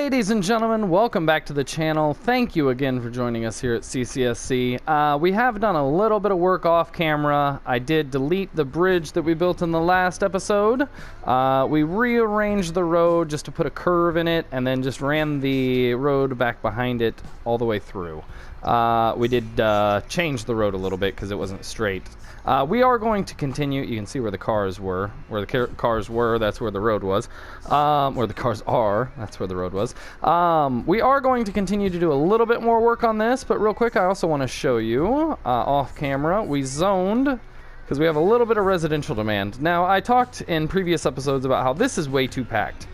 Ladies and gentlemen, welcome back to the channel. Thank you again for joining us here at CCSC. We have done a little bit of work off camera. I did delete the bridge that we built in the last episode. We rearranged the road just to put a curve in it and then just ran the road back behind it all the way through. We did change the road a little bit because it wasn't straight. We are going to continue. You can see where the cars were. Where the cars were, that's where the road was. Where the cars are, that's where the road was. We are going to continue to do a little bit more work on this, but real quick, I also want to show you off camera. We zoned because we have a little bit of residential demand. Now, I talked in previous episodes about how this is way too packed.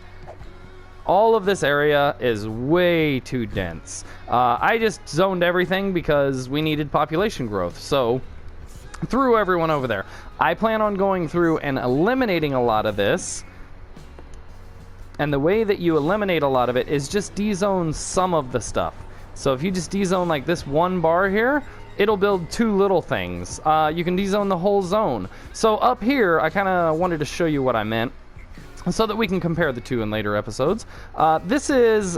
All of this area is way too dense. I just zoned everything because we needed population growth. So threw everyone over there. I plan on going through and eliminating a lot of this. And the way that you eliminate a lot of it is just dezone some of the stuff. So if you just dezone like this one bar here, it'll build two little things. You can dezone the whole zone. So up here, I kind of wanted to show you what I meant so that we can compare the two in later episodes. This is,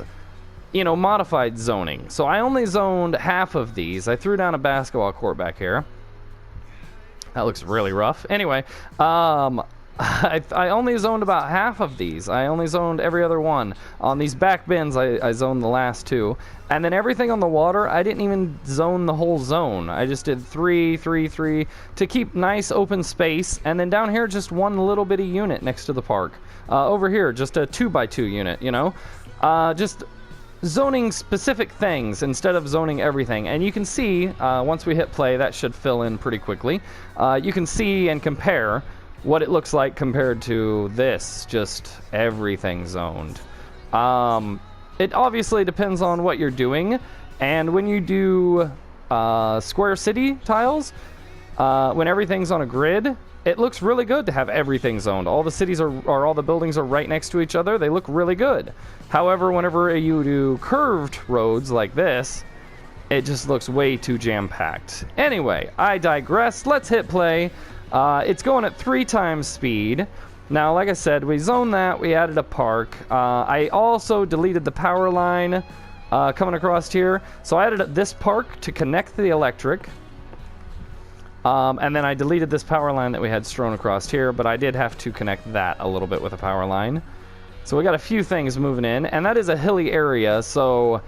modified zoning. So I only zoned half of these. I threw down a basketball court back here. That looks really rough. Anyway, I only zoned about half of these. I only zoned every other one. On these back bins, I zoned the last two. And then everything on the water, I didn't even zone the whole zone. I just did 3, 3, 3 to keep nice open space. And then down here, just one little bitty unit next to the park. Over here, just a 2x2 unit, just zoning specific things instead of zoning everything. And you can see, once we hit play, that should fill in pretty quickly. You can see and compare what it looks like compared to this, just everything zoned. It obviously depends on what you're doing, and when you do square city tiles, when everything's on a grid, it looks really good to have everything zoned. All the cities or all the buildings are right next to each other. They look really good. However, whenever you do curved roads like this, it just looks way too jam-packed. Anyway, I digress. Let's hit play. It's going at 3 times speed. Now, like I said, we zoned that. We added a park. I also deleted the power line coming across here. So I added this park to connect the electric. And then I deleted this power line that we had strewn across here, but I did have to connect that a little bit with a power line. So we got a few things moving in, and that is a hilly area, so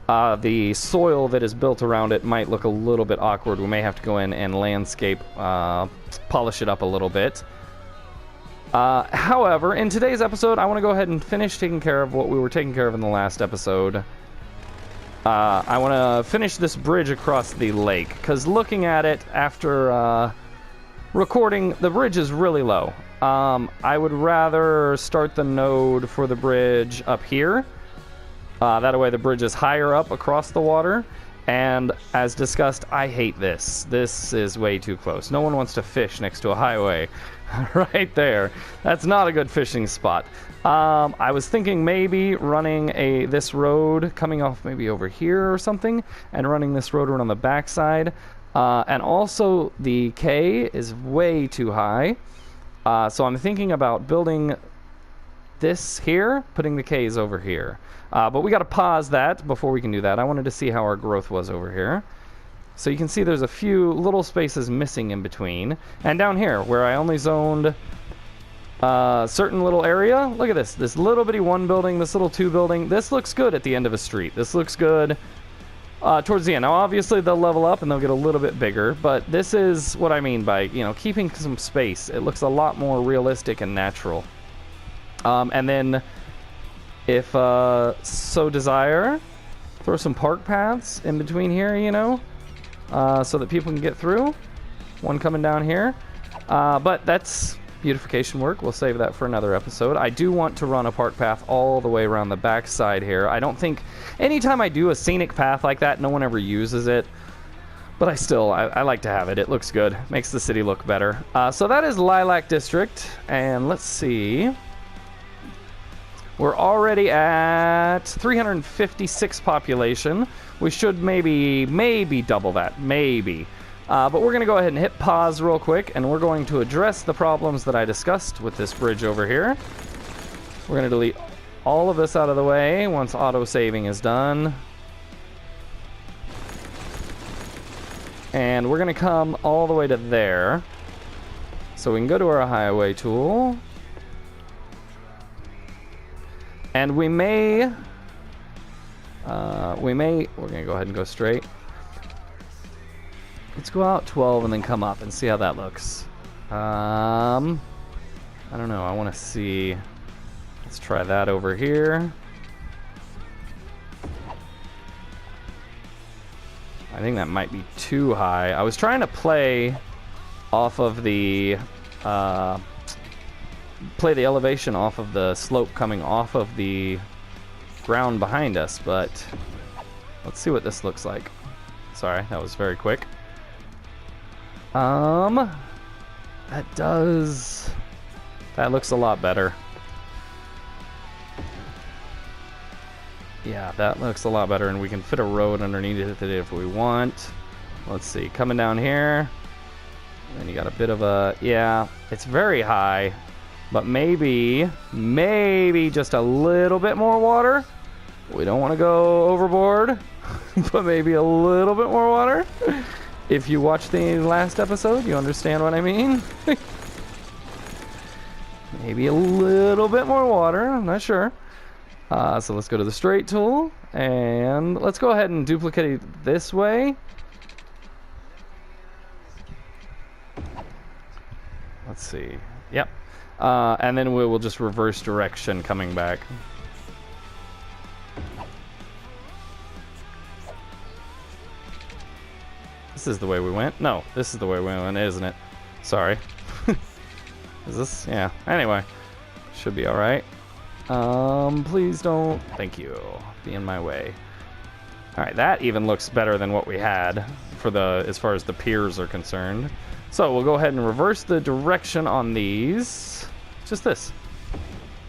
the soil that is built around it might look a little bit awkward. We may have to go in and landscape, polish it up a little bit. However, in today's episode, I want to go ahead and finish taking care of what we were taking care of in the last episode. I want to finish this bridge across the lake, because looking at it after recording, the bridge is really low. I would rather start the node for the bridge up here. That way the bridge is higher up across the water. And as discussed, I hate this. This is way too close. No one wants to fish next to a highway. Right there. That's not a good fishing spot. I was thinking maybe running this road coming off maybe over here or something, and running this road around the backside. And also the K is way too high. So I'm thinking about building this here, putting the K's over here. But we got to pause that before we can do that. I wanted to see how our growth was over here. So you can see there's a few little spaces missing in between. And down here, where I only zoned a certain little area, look at this. This little bitty 1 building, this little 2 building. This looks good at the end of a street. This looks good towards the end. Now, obviously, they'll level up and they'll get a little bit bigger. But this is what I mean by, keeping some space. It looks a lot more realistic and natural. And then, if so desire, throw some park paths in between here, so that people can get through. One coming down here. But that's beautification work. We'll save that for another episode. I do want to run a park path all the way around the back side here. I don't think anytime I do a scenic path like that, no one ever uses it. But I like to have it. It looks good. Makes the city look better. So that is Lilac District. And let's see. We're already at 356 population. We should maybe double that. Maybe. But we're going to go ahead and hit pause real quick, and we're going to address the problems that I discussed with this bridge over here. We're going to delete all of this out of the way once auto-saving is done. And we're going to come all the way to there. So we can go to our highway tool. And we're going to go ahead and go straight. Let's go out 12 and then come up and see how that looks. I don't know. I want to see. Let's try that over here. I think that might be too high. I was trying to play off of the elevation off of the slope coming off of the ground behind us, but let's see what this looks like. Sorry, that was very quick. That looks a lot better. Yeah, that looks a lot better, and we can fit a road underneath it if we want. Let's see, coming down here, and you got a bit of a, yeah, it's very high, but maybe just a little bit more water. We don't want to go overboard, but maybe a little bit more water. If you watched the last episode, you understand what I mean. Maybe a little bit more water, I'm not sure. So let's go to the straight tool, and let's go ahead and duplicate it this way. Let's see. Yep. And then we'll just reverse direction coming back. This is the way we went. No, this is the way we went, isn't it? Sorry. Is this? Yeah. Anyway, should be all right. Please don't. Thank you. Be in my way. All right, that even looks better than what we had for the as far as the piers are concerned. So we'll go ahead and reverse the direction on these. Just this,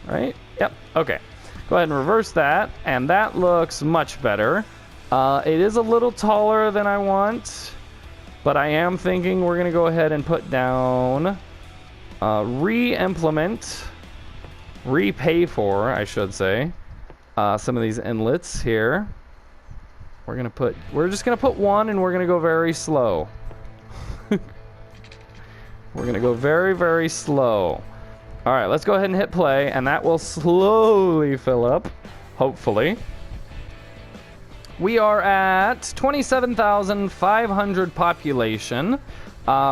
right? Yep. Okay. Go ahead and reverse that, and that looks much better. It is a little taller than I want, but I am thinking we're gonna go ahead and put down re-implement. Repay for, I should say, some of these inlets here. We're just gonna put one, and we're gonna go very slow. We're gonna go very, very slow. All right, let's go ahead and hit play, and that will slowly fill up, hopefully. We are at 27,500 population.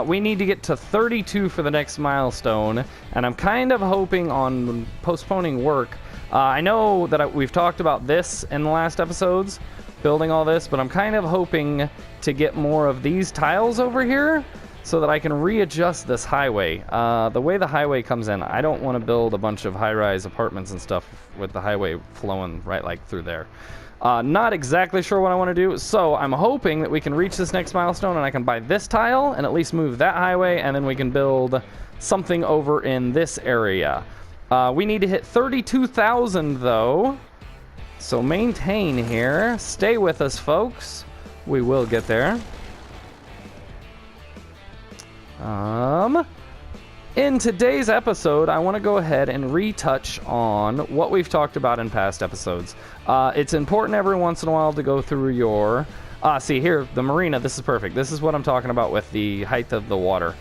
We need to get to 32 for the next milestone, and I'm kind of hoping on postponing work. I know that we've talked about this in the last episodes, building all this, but I'm kind of hoping to get more of these tiles over here so that I can readjust this highway. The way the highway comes in, I don't want to build a bunch of high-rise apartments and stuff with the highway flowing right like through there. Not exactly sure what I want to do, so I'm hoping that we can reach this next milestone and I can buy this tile and at least move that highway, and then we can build something over in this area. We need to hit 32,000 though, so maintain here. Stay with us, folks. We will get there. In today's episode, I want to go ahead and retouch on what we've talked about in past episodes. It's important every once in a while to go through your... see here, the marina, this is perfect. This is what I'm talking about with the height of the water.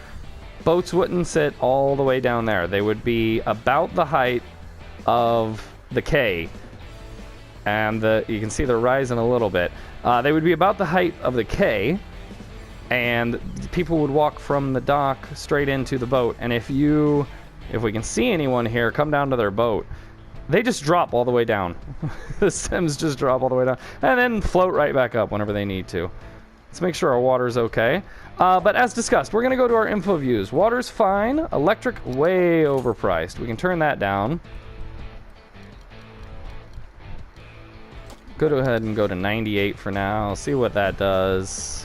Boats wouldn't sit all the way down there. They would be about the height of the K. And you can see they're rising a little bit. They would be about the height of the K. And people would walk from the dock straight into the boat. And if we can see anyone here, come down to their boat. They just drop all the way down. The stems just drop all the way down. And then float right back up whenever they need to. Let's make sure our water's okay. But as discussed, we're going to go to our info views. Water's fine. Electric, way overpriced. We can turn that down. Go ahead and go to 98 for now. See what that does.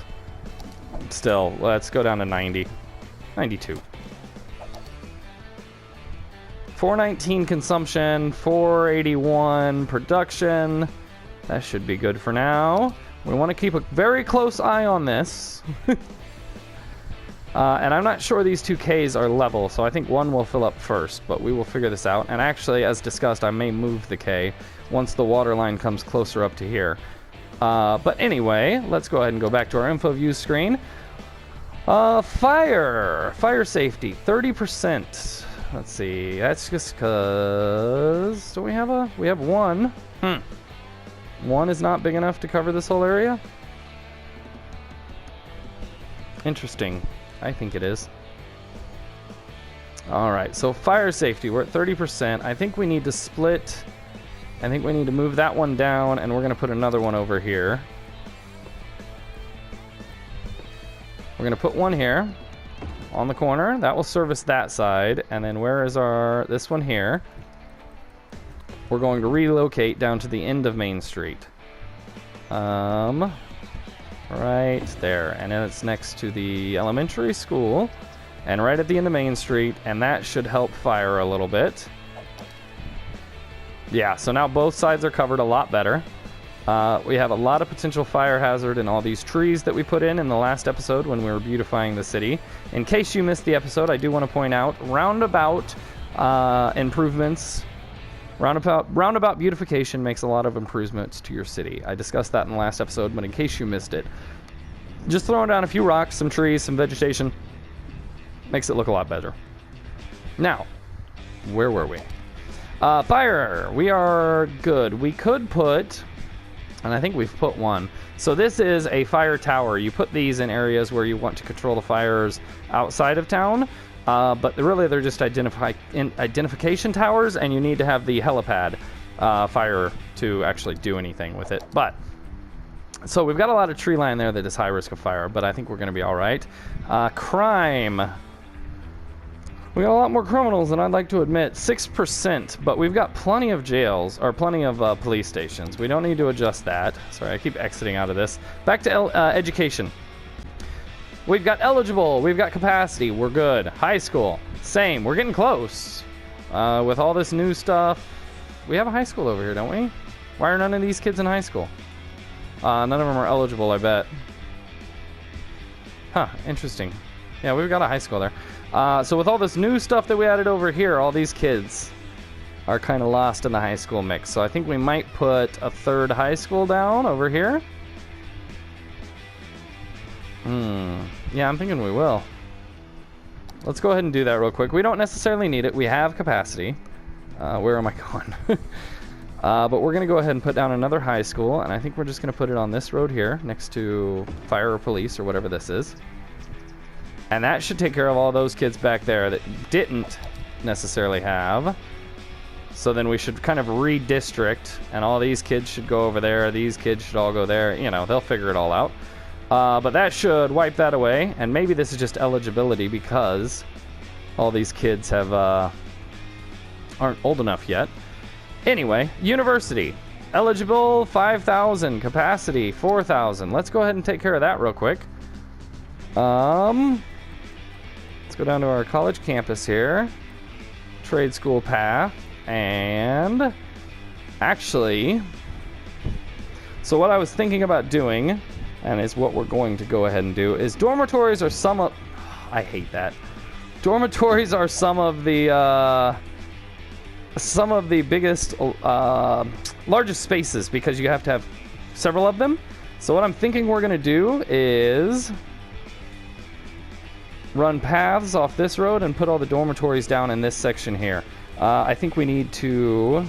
Still, let's go down to 90. 92. 419 consumption, 481 production. That should be good for now. We want to keep a very close eye on this. And I'm not sure these two Ks are level, so I think one will fill up first, but we will figure this out. And actually, as discussed, I may move the K once the water line comes closer up to here. But anyway, let's go ahead and go back to our info view screen. Fire safety, 30%. Let's see, that's just because, do we have one. One is not big enough to cover this whole area? Interesting. I think it is. Alright, so fire safety, we're at 30%. I think we need to split. I think we need to move that one down, and we're going to put another one over here. We're going to put one here on the corner. That will service that side. And then where is this one here? We're going to relocate down to the end of Main Street. Right there. And then it's next to the elementary school. And right at the end of Main Street. And that should help fire a little bit. Yeah, so now both sides are covered a lot better. We have a lot of potential fire hazard in all these trees that we put in the last episode when we were beautifying the city. In case you missed the episode, I do want to point out roundabout improvements. Roundabout beautification makes a lot of improvements to your city. I discussed that in the last episode, but in case you missed it, just throwing down a few rocks, some trees, some vegetation makes it look a lot better. Now, where were we? Fire. We are good. We could put... And I think we've put one. So this is a fire tower. You put these in areas where you want to control the fires outside of town. But really they're just identification towers, and you need to have the helipad fire to actually do anything with it. But so we've got a lot of tree line there that is high risk of fire, but I think we're going to be all right. Crime. We got a lot more criminals than I'd like to admit. 6%, but we've got plenty of jails, or plenty of police stations. We don't need to adjust that. Sorry, I keep exiting out of this. Back to education. We've got eligible. We've got capacity. We're good. High school. Same. We're getting close. With all this new stuff. We have a high school over here, don't we? Why are none of these kids in high school? None of them are eligible, I bet. Huh, interesting. Yeah, we've got a high school there. So with all this new stuff that we added over here, all these kids are kind of lost in the high school mix. So I think we might put a third high school down over here. Yeah, I'm thinking we will. Let's go ahead and do that real quick. We don't necessarily need it. We have capacity. Where am I going? But we're going to go ahead and put down another high school. And I think we're just going to put it on this road here next to fire or police or whatever this is. And that should take care of all those kids back there that didn't necessarily have. So then we should kind of redistrict, and all these kids should go over there. These kids should all go there. You know, they'll figure it all out. But that should wipe that away. And maybe this is just eligibility because all these kids have aren't old enough yet. Anyway, university. Eligible, 5,000. Capacity, 4,000. Let's go ahead and take care of that real quick. Let's go down to our college campus here. Trade school path. And actually, so what I was thinking about doing, and is what we're going to go ahead and do, is dormitories are some of... I hate that. Dormitories are some of the biggest, largest spaces because you have to have several of them. So what I'm thinking we're going to do is run paths off this road and put all the dormitories down in this section here. I think we need to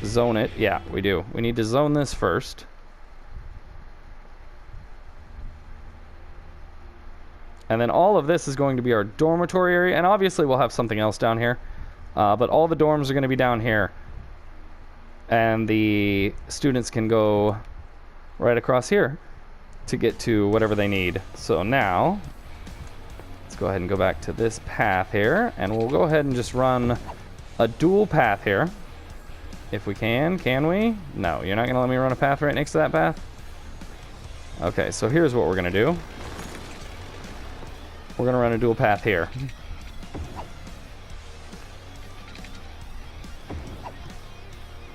zone it. Yeah, we do. We need to zone this first. And then all of this is going to be our dormitory area. And obviously we'll have something else down here. But all the dorms are going to be down here. And the students can go right across here to get to whatever they need. So now, let's go ahead and go back to this path here. And we'll go ahead and just run a dual path here. If we can we? No, you're not going to let me run a path right next to that path? Okay, so here's what we're going to do. We're going to run a dual path here.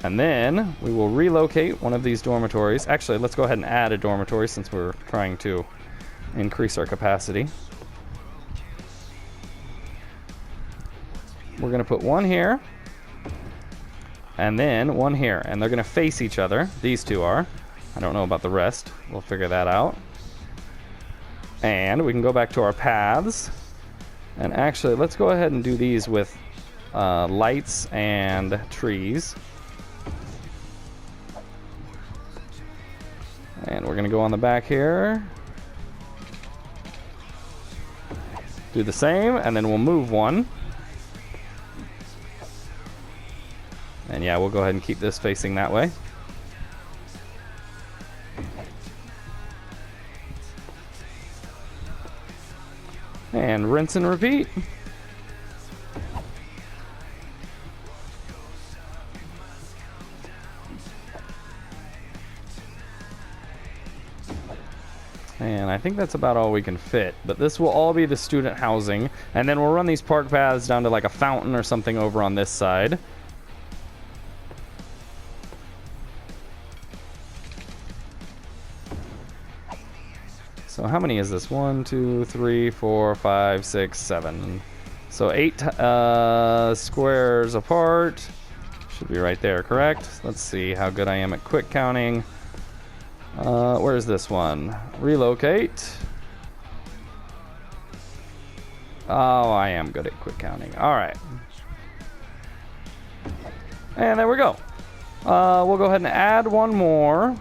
And then we will relocate one of these dormitories. Actually, let's go ahead and add a dormitory since we're trying to increase our capacity. we're going to put one here. And then one here. And they're going to face each other. These two are. I don't know about the rest. We'll figure that out. And we can go back to our paths. And actually, let's go ahead and do these with lights and trees. And we're going to go on the back here. Do the same, and then we'll move one. And yeah, we'll go ahead and keep this facing that way. And rinse and repeat. And I think that's about all we can fit. But this will all be the student housing. And then we'll run these park paths down to like a fountain or something over on this side. So how many is this? 1, 2, 3, 4, 5, 6, 7. So 8 squares apart. Should be right there, correct? Let's see how good I am at quick counting. Where's this one? Relocate. Oh, I am good at quick counting. All right. And there we go. We'll go ahead and add one more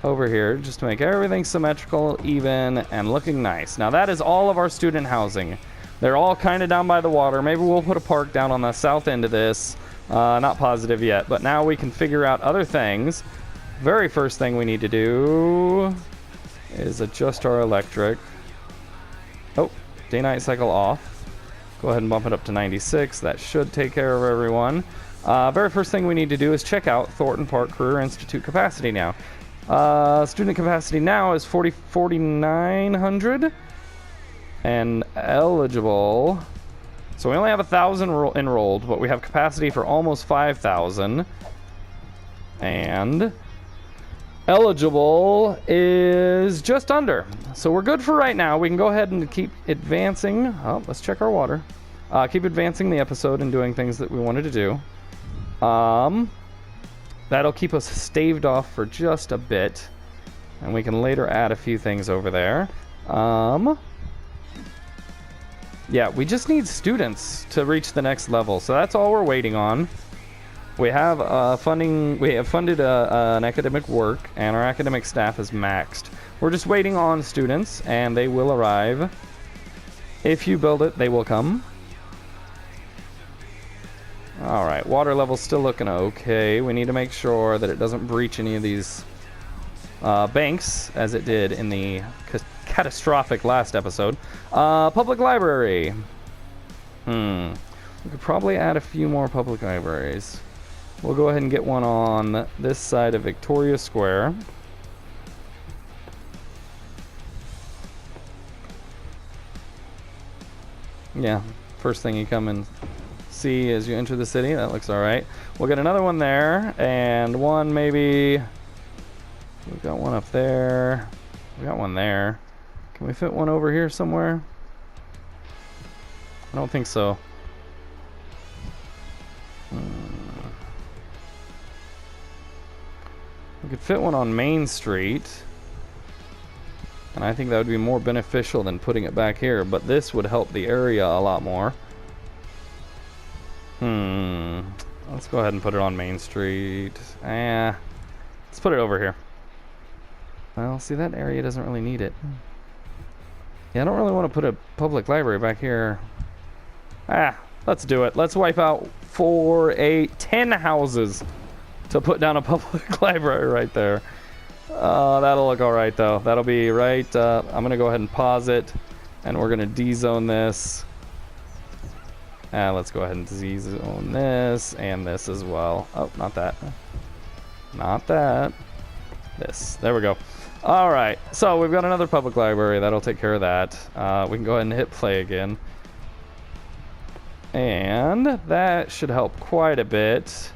over here just to make everything symmetrical, even, and looking nice. Now that is all of our student housing. They're all kind of down by the water. Maybe we'll put a park down on the south end of this. Not positive yet, but now we can figure out other things. Very first thing we need to do is adjust our electric. Oh, day-night cycle off. Go ahead and bump it up to 96. That should take care of everyone. Very first thing we need to do is check out Thornton Park Career Institute capacity now. Student capacity now is 4,900 and eligible. So we only have 1,000 enrolled, but we have capacity for almost 5,000. And eligible is just under. So we're good for right now. We can go ahead and keep advancing. Oh, let's check our water. Keep advancing the episode and doing things that we wanted to do. That'll keep us staved off for just a bit. And we can later add a few things over there. Yeah, we just need students to reach the next level. So that's all we're waiting on. We have funding. We have funded an academic work, and our academic staff is maxed. We're just waiting on students, and they will arrive. If you build it, they will come. All right, water level's still looking okay. We need to make sure that it doesn't breach any of these banks, as it did in the catastrophic last episode. Public library. We could probably add a few more public libraries. We'll go ahead and get one on this side of Victoria Square. Yeah, first thing you come and see as you enter the city. That looks all right. We'll get another one there, and one maybe. We've got one up there. We got one there. Can we fit one over here somewhere? I don't think so. We could fit one on Main Street, and I think that would be more beneficial than putting it back here, but this would help the area a lot more. Let's go ahead and put it on Main Street. Let's put it over here. Well, see, that area doesn't really need it. Yeah, I don't really want to put a public library back here. Let's do it. Let's wipe out 4, 8, 10 houses to put down a public library right there. That'll look all right, though. That'll be right. I'm going to go ahead and pause it, and we're going to D-zone this. Let's go ahead and Z-zone this and this as well. Oh, not that. Not that. This. There we go. All right. So we've got another public library. That'll take care of that. We can go ahead and hit play again. And that should help quite a bit.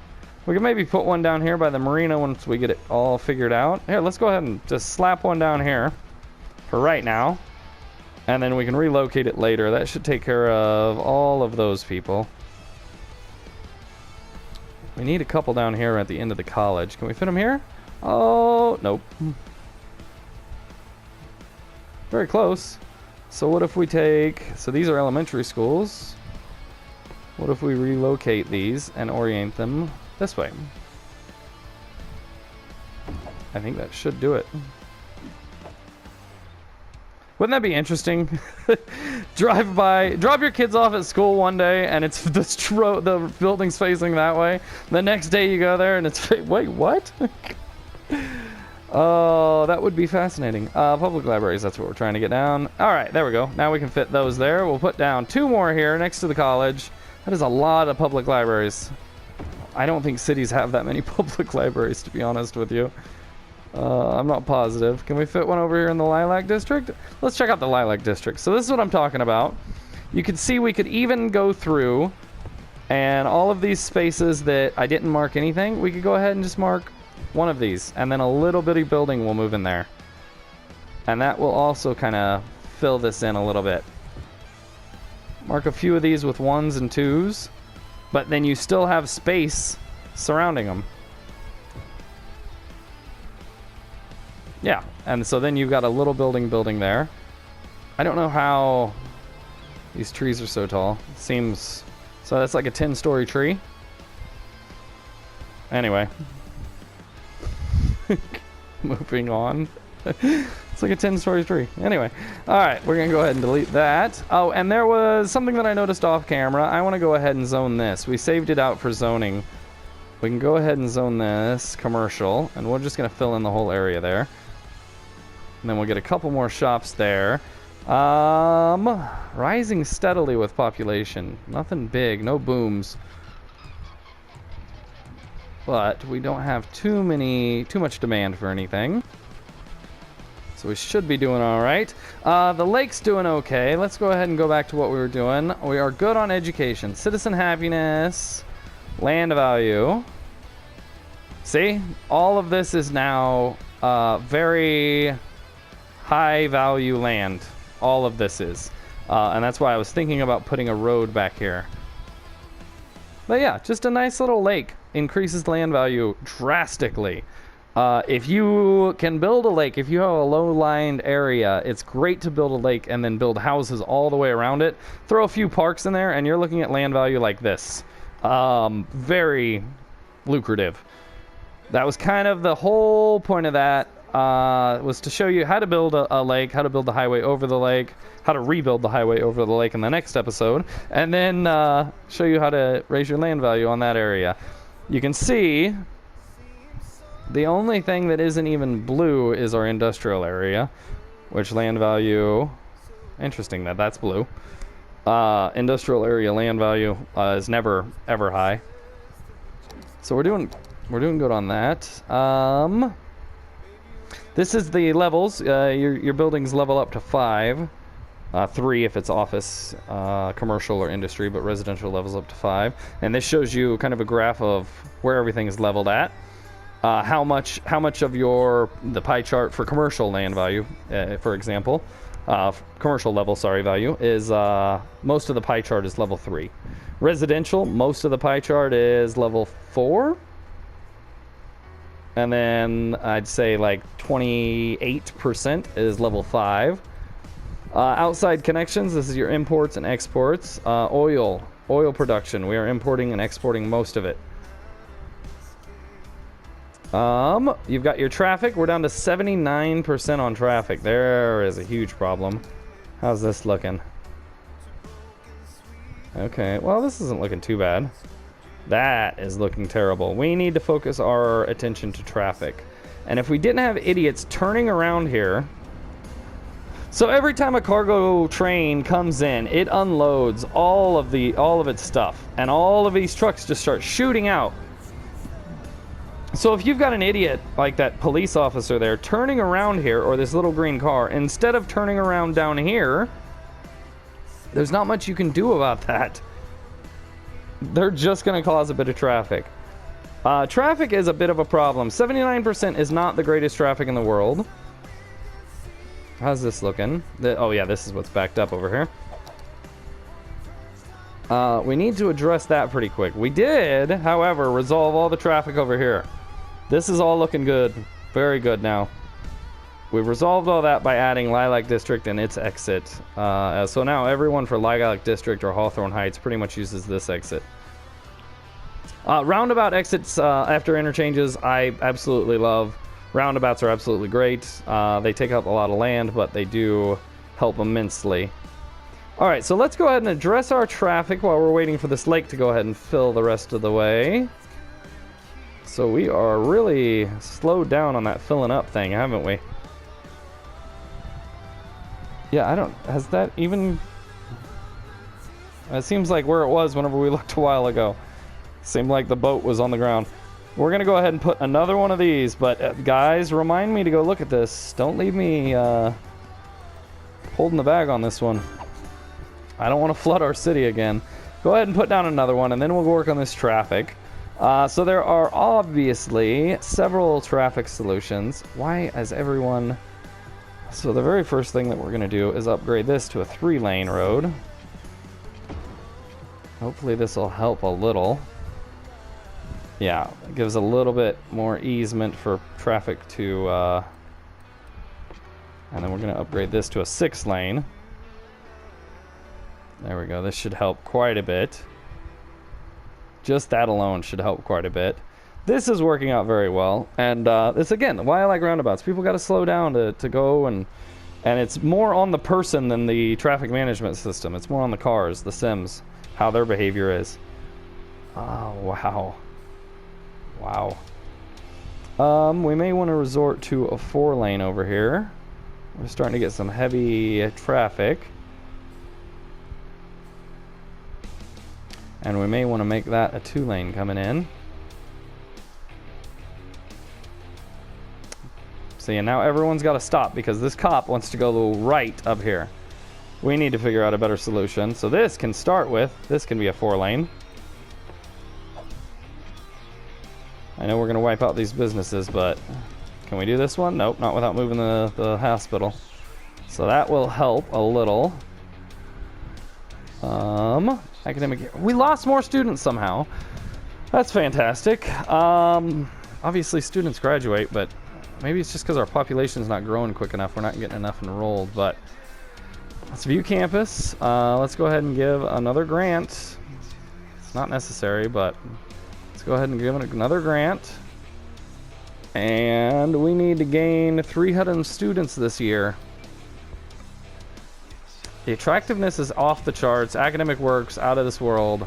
We can maybe put one down here by the marina once we get it all figured out. Here, let's go ahead and just slap one down here for right now. And then we can relocate it later. That should take care of all of those people. We need a couple down here at the end of the college. Can we fit them here? Oh, nope. Very close. So what if we take... So these are elementary schools. What if we relocate these and orient them this way? I think that should do it. Wouldn't that be interesting? Drop your kids off at school one day and it's the building's facing that way. The next day you go there and it's... Wait, what? Oh, that would be fascinating. Public libraries, that's what we're trying to get down. Alright, there we go. Now we can fit those there. We'll put down 2 more here next to the college. That is a lot of public libraries. I don't think cities have that many public libraries, to be honest with you. I'm not positive. Can we fit one over here in the Lilac District? Let's check out the Lilac District. So this is what I'm talking about. You can see we could even go through and all of these spaces that I didn't mark anything, we could go ahead and just mark one of these. And then a little bitty building will move in there. And that will also kind of fill this in a little bit. Mark a few of these with 1s and 2s. But then you still have space surrounding them. Yeah, and so then you've got a little building there. I don't know how these trees are so tall. Seems... So that's like a 10-story tree. Anyway. Moving on. It's like a 10-story tree. Anyway. Alright, we're going to go ahead and delete that. Oh, and there was something that I noticed off camera. I want to go ahead and zone this. We saved it out for zoning. We can go ahead and zone this commercial. And we're just going to fill in the whole area there. And then we'll get a couple more shops there. Rising steadily with population. Nothing big, no booms. But we don't have too much demand for anything. So we should be doing all right. The lake's doing okay. Let's go ahead and go back to what we were doing. We are good on education. Citizen happiness. Land value. See? All of this is now very... high value land. All of this is. And that's why I was thinking about putting a road back here. But yeah, just a nice little lake. Increases land value drastically. If you can build a lake, if you have a low-lying area, it's great to build a lake and then build houses all the way around it. Throw a few parks in there and you're looking at land value like this. Very lucrative. That was kind of the whole point of that. Was to show you how to build a lake, how to build the highway over the lake, how to rebuild the highway over the lake in the next episode, and then show you how to raise your land value on that area. You can see the only thing that isn't even blue is our industrial area, which land value, interesting that that's blue. Industrial area land value is never ever high. So we're doing good on that. This is the levels. Your buildings level up to 5. 3 if it's office, commercial, or industry, but residential levels up to 5. And this shows you kind of a graph of where everything is leveled at. How much of the pie chart for commercial land value, for example, commercial level, value, is most of the pie chart is level 3. Residential, most of the pie chart is level 4. And then I'd say like 28% is level 5. Outside connections, this is your imports and exports. Oil production, we are importing and exporting most of it. You've got your traffic. We're down to 79% on traffic. There is a huge problem. How's this looking? Okay, well, this isn't looking too bad. That is looking terrible. We need to focus our attention to traffic. And if we didn't have idiots turning around here... So every time a cargo train comes in, it unloads all of its stuff. And all of these trucks just start shooting out. So if you've got an idiot, like that police officer there, turning around here, or this little green car, instead of turning around down here, there's not much you can do about that. They're just going to cause a bit of traffic. Traffic is a bit of a problem. 79% is not the greatest traffic in the world. How's this looking? Oh yeah, this is what's backed up over here. We need to address that pretty quick. We did, however, resolve all the traffic over here. This is all looking good. Very good now. We resolved all that by adding Lilac District and its exit. So now everyone for Lilac District or Hawthorne Heights pretty much uses this exit. Roundabout exits after interchanges, I absolutely love. Roundabouts are absolutely great. They take up a lot of land, but they do help immensely. Alright, so let's go ahead and address our traffic while we're waiting for this lake to go ahead and fill the rest of the way. So we are really slowed down on that filling up thing, haven't we? Yeah, I don't... Has that even... It seems like where it was whenever we looked a while ago. Seemed like the boat was on the ground. We're going to go ahead and put another one of these, but guys, remind me to go look at this. Don't leave me holding the bag on this one. I don't want to flood our city again. Go ahead and put down another one, and then we'll work on this traffic. So there are obviously several traffic solutions. Why has everyone... So the very first thing that we're going to do is upgrade this to a 3-lane road. Hopefully this will help a little. Yeah, it gives a little bit more easement for traffic to... And then we're going to upgrade this to a 6-lane. There we go. This should help quite a bit. Just that alone should help quite a bit. This is working out very well. And this, again, why I like roundabouts. People got to slow down to go, and it's more on the person than the traffic management system. It's more on the cars, the Sims, how their behavior is. Oh, wow. Wow. We may want to resort to a 4-lane over here. We're starting to get some heavy traffic. And we may want to make that a 2-lane coming in. So yeah, now everyone's got to stop because this cop wants to go right up here. We need to figure out a better solution. So this can start with, this can be a 4-lane. I know we're going to wipe out these businesses, but can we do this one? Nope, not without moving the hospital. So that will help a little. Academic... We lost more students somehow. That's fantastic. Obviously students graduate, but maybe it's just because our population's not growing quick enough. We're not getting enough enrolled, but let's view campus. Let's go ahead and give another grant. It's not necessary, but let's go ahead and give it another grant. And we need to gain 300 students this year. The attractiveness is off the charts. Academic work's out of this world.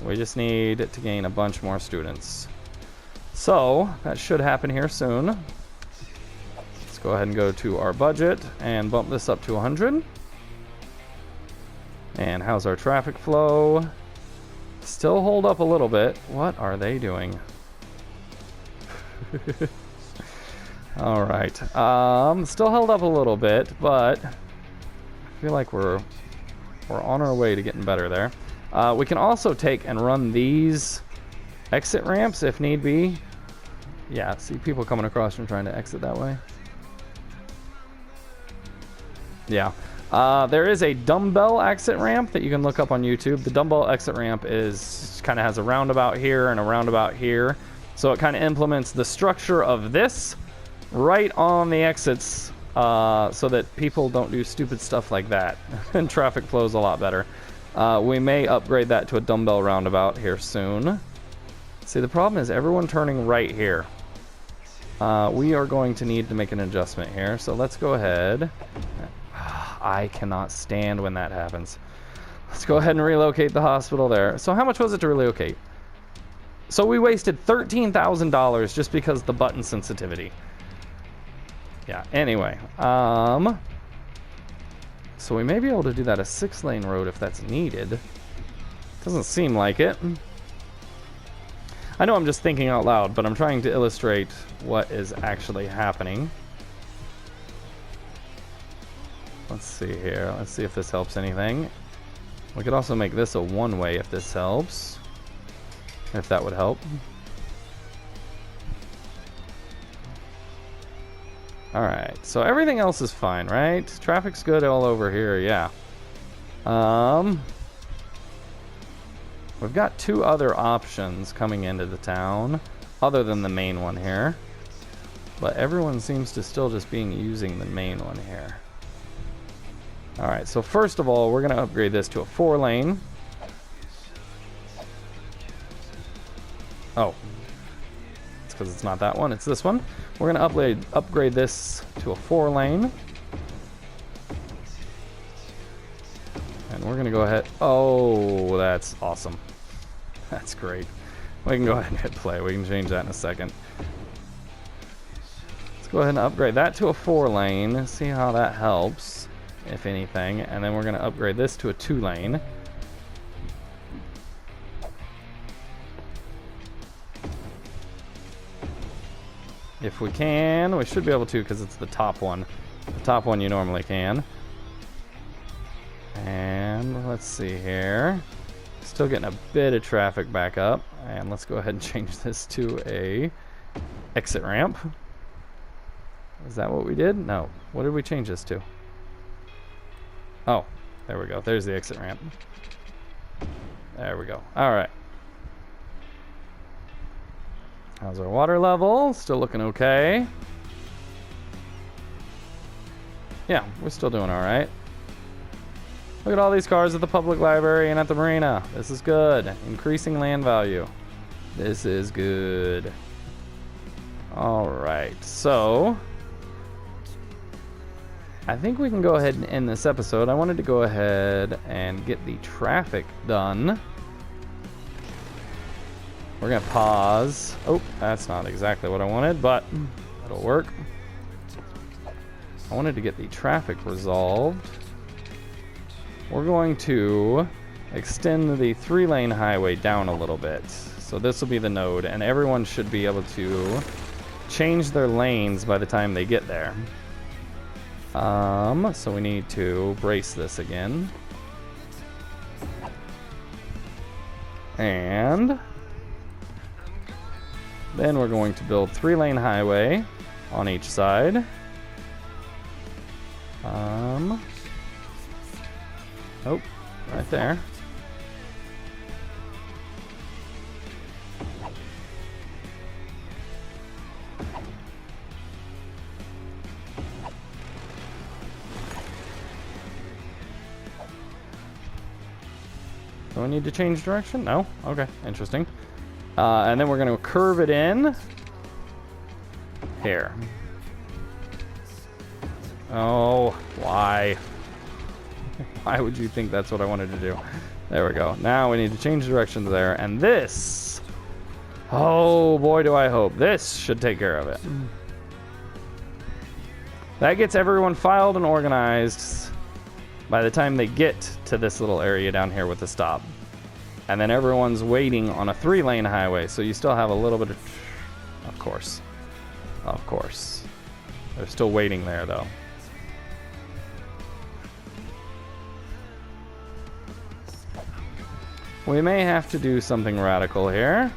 We just need to gain a bunch more students. So, that should happen here soon. Let's go ahead and go to our budget and bump this up to 100. And how's our traffic flow? Still hold up a little bit. What are they doing? Alright. Still held up a little bit, but I feel like we're on our way to getting better there. We can also take and run these exit ramps if need be. Yeah, see people coming across and trying to exit that way. Yeah. There is a dumbbell exit ramp that you can look up on YouTube. The dumbbell exit ramp is kind of has a roundabout here and a roundabout here. So it kind of implements the structure of this right on the exits so that people don't do stupid stuff like that. And traffic flows a lot better. We may upgrade that to a dumbbell roundabout here soon. See, the problem is everyone turning right here. We are going to need to make an adjustment here. So let's go ahead. I cannot stand when that happens. Let's go ahead and relocate the hospital there. So how much was it to relocate? So we wasted $13,000 just because the button sensitivity. Yeah, anyway. So we may be able to do that a 6-lane road if that's needed. Doesn't seem like it. I know I'm just thinking out loud, but I'm trying to illustrate what is actually happening. Let's see here. Let's see if this helps anything. We could also make this a one-way if this helps. If that would help. Alright, so everything else is fine, right? Traffic's good all over here, yeah. We've got 2 other options coming into the town, other than the main one here. But everyone seems to still just be using the main one here. Alright, so first of all, we're going to upgrade this to a 4-lane. Oh. It's because it's not that one, it's this one. We're going to upgrade this to a 4-lane. And we're going to go ahead... Oh, that's awesome. That's great. We can go ahead and hit play. We can change that in a second. Let's go ahead and upgrade that to a 4-lane. See how that helps, if anything. And then we're going to upgrade this to a 2-lane. If we can, we should be able to because it's the top one. The top one you normally can. And let's see here. Still getting a bit of traffic back up. And let's go ahead and change this to a exit ramp. Is that what we did? No. What did we change this to? Oh, there we go. There's the exit ramp. There we go. All right. How's our water level? Still looking okay. Yeah, we're still doing all right. Look at all these cars at the public library and at the marina. This is good. Increasing land value. This is good. All right, so I think we can go ahead and end this episode. I wanted to go ahead and get the traffic done. We're gonna pause. Oh, that's not exactly what I wanted, but it'll work. I wanted to get the traffic resolved. We're going to extend the 3-lane highway down a little bit. So this will be the node, and everyone should be able to change their lanes by the time they get there. So we need to brace this again. And then we're going to build 3-lane highway on each side. Oh, right there. Do I need to change direction? No? Okay, interesting. And then we're going to curve it in here. Oh, why? Why would you think that's what I wanted to do? There we go. Now we need to change directions there. And this, oh boy, do I hope. This should take care of it. That gets everyone filed and organized by the time they get to this little area down here with the stop. And then everyone's waiting on a 3-lane highway, so you still have a little bit of course. Of course. They're still waiting there, though. We may have to do something radical here.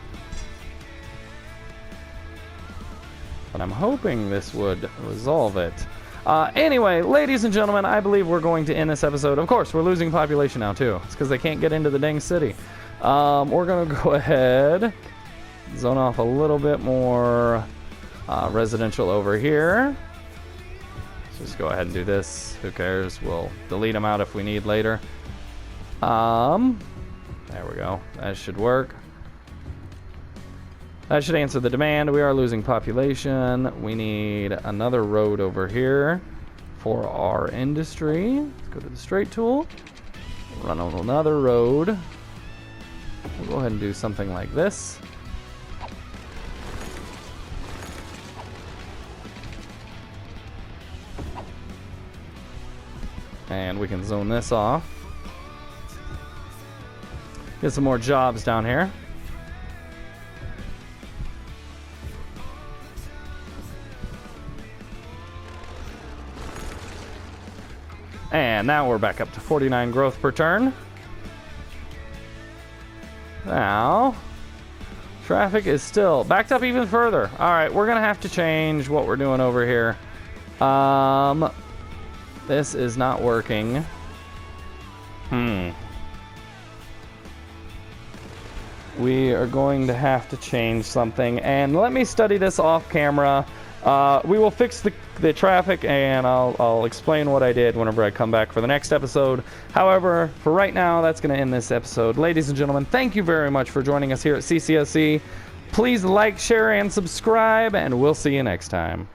But I'm hoping this would resolve it. Anyway, ladies and gentlemen, I believe we're going to end this episode. Of course, we're losing population now, too. It's because they can't get into the dang city. We're going to go ahead, zone off a little bit more residential over here. Just go ahead and do this. Who cares? We'll delete them out if we need later. There we go. That should work. That should answer the demand. We are losing population. We need another road over here for our industry. Let's go to the straight tool. Run on another road. We'll go ahead and do something like this. And we can zone this off. Get some more jobs down here. And now we're back up to 49 growth per turn. Now, traffic is still backed up even further. All right, we're going to have to change what we're doing over here. This is not working. We are going to have to change something, and let me study this off camera. We will fix the traffic, and I'll explain what I did whenever I come back for the next episode. However, for right now, that's going to end this episode. Ladies and gentlemen, thank you very much for joining us here at CCSC. Please like, share, and subscribe, and we'll see you next time.